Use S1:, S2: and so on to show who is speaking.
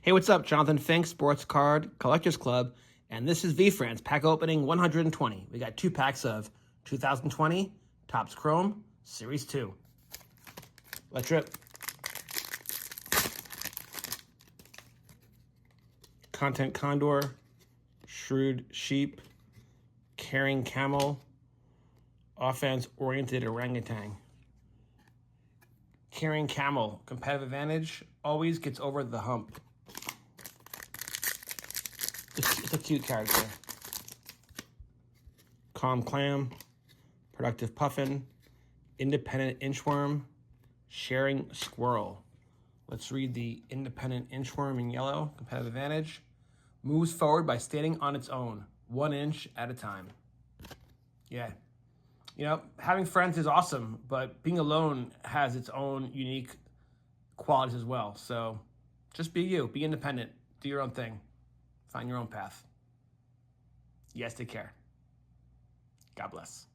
S1: Hey, what's up? Jonathan Fink, Sports Card Collectors Club, and this is VeeFriends, pack opening 120. We got 2 packs of 2020 Topps Chrome Series 2. Let's rip. Content Condor, Shrewd Sheep, Caring Camel, Offense-Oriented Orangutan. Caring Camel, competitive advantage, always gets over the hump. It's a cute character. Calm Clam, Productive Puffin, Independent Inchworm, Sharing Squirrel. Let's read the Independent Inchworm in yellow, competitive advantage. Moves forward by standing on its own, 1 inch at a time. Yeah. You know, having friends is awesome, but being alone has its own unique qualities as well. So just be you, be independent, do your own thing, find your own path. You guys take care. God bless.